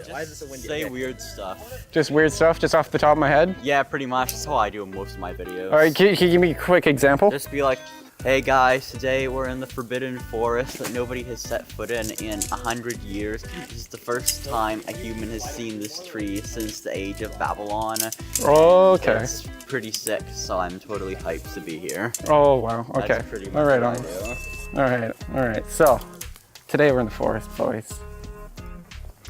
Why is it so windy? Say weird stuff. Just weird stuff, just off the top of my head? Yeah, pretty much. That's how I do most of my videos. All right, can you give me a quick example? Just be like, hey guys, today we're in the forbidden forest that nobody has set foot in 100 years. This is the first time a human has seen this tree since the age of Babylon. Okay. It's pretty sick, so I'm totally hyped to be here. Oh, wow. Okay. That's pretty much all right, what on. I do. All right. So, today we're in the forest, boys.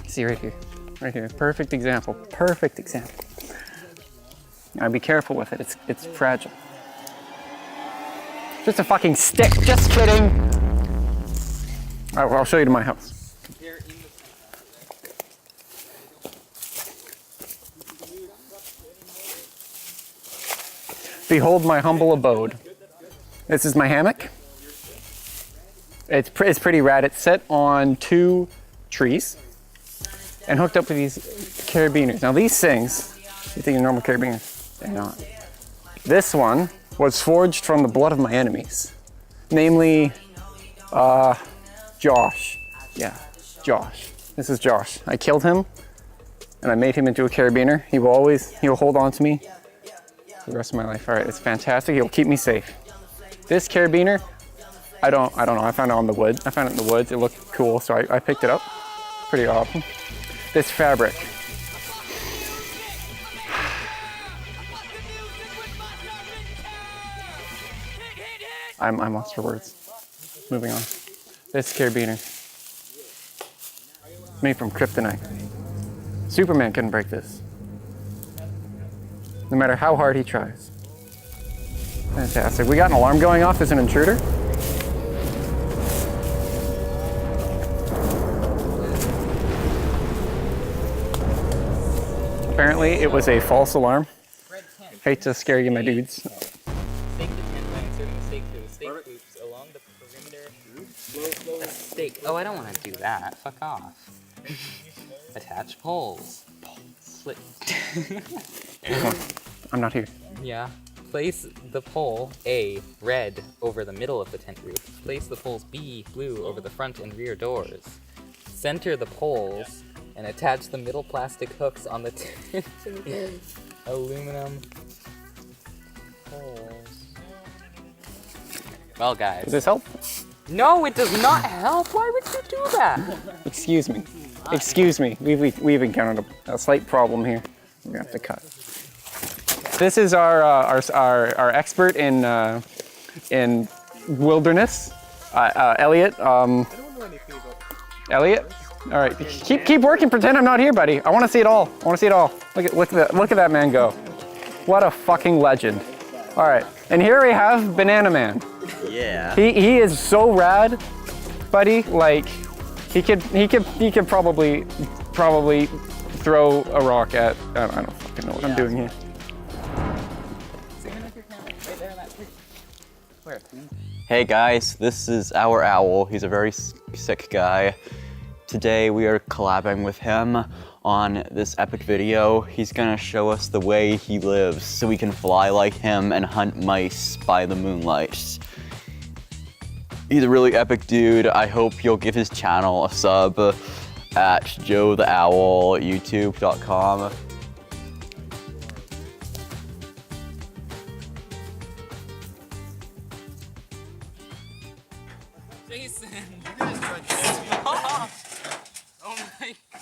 See right here. Right here. Perfect example. Perfect example. Now be careful with it. It's fragile. Just a fucking stick. Just kidding. All right, well, I'll show you to my house. Behold my humble abode. This is my hammock. It's pretty rad. It's set on 2 trees and hooked up with these carabiners. Now these things, you think they're normal carabiners? They're not. This one was forged from the blood of my enemies. Namely, Josh. Yeah, Josh. This is Josh. I killed him and I made him into a carabiner. He'll hold on to me for the rest of my life. All right, it's fantastic. He'll keep me safe. This carabiner, I don't know. I found it on the wood. I found it in the woods. It looked cool, so I picked it up. Pretty awesome. This fabric. I'm lost for words. Moving on. This carabiner. Made from kryptonite. Superman couldn't break this. No matter how hard he tries. Fantastic. We got an alarm going off. There's an intruder. Apparently, it was a false alarm. Hate to scare you, my dudes. Stake the tent by inserting the stake through the stake loops along the perimeter. A stake. Oh, I don't want to do that. Fuck off. Attach poles. Split. I'm not here. Yeah. Place the pole A, red, over the middle of the tent roof. Place the poles B, blue, over the front and rear doors. Center the poles and attach the middle plastic hooks on the tent aluminum poles. Well, guys. Does this help? No, it does not help. Why would you do that? Excuse me. Excuse me. We've encountered a slight problem here. We're gonna have to cut. This is our expert in wilderness, Elliot. Elliot. All right, keep working. Pretend I'm not here, buddy. I want to see it all. I want to see it all. Look at that man go. What a fucking legend. All right, and here we have Banana Man. Yeah. He is so rad, buddy. Like he could probably throw a rock at. I don't fucking know what I'm doing here. Hey guys, this is our owl. He's a very sick guy. Today we are collabing with him on this epic video. He's gonna show us the way he lives so we can fly like him and hunt mice by the moonlight. He's a really epic dude. I hope you'll give his channel a sub at Joe the Owl, youtube.com. Jason, you guys tried to piss me off. Oh my god.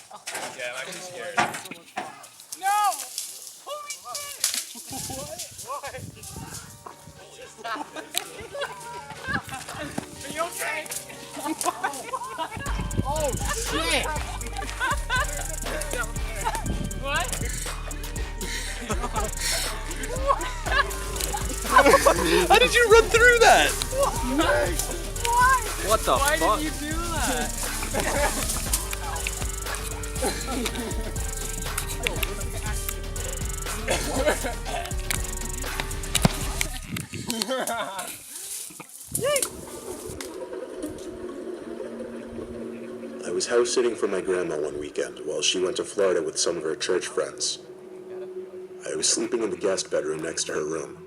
Yeah, I'm actually scared. No! Holy shit! What? Are you okay? Oh shit! What? How did you run through that? What the fuck? Why did you do that? I was house sitting for my grandma one weekend while she went to Florida with some of her church friends. I was sleeping in the guest bedroom next to her room.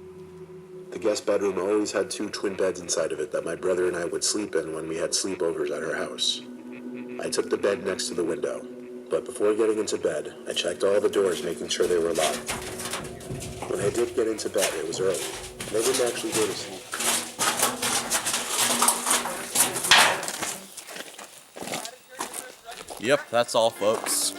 The guest bedroom always had 2 twin beds inside of it that my brother and I would sleep in when we had sleepovers at her house. I took the bed next to the window, but before getting into bed, I checked all the doors, making sure they were locked. When I did get into bed, it was early, and I didn't actually go to sleep. Yep, that's all, folks.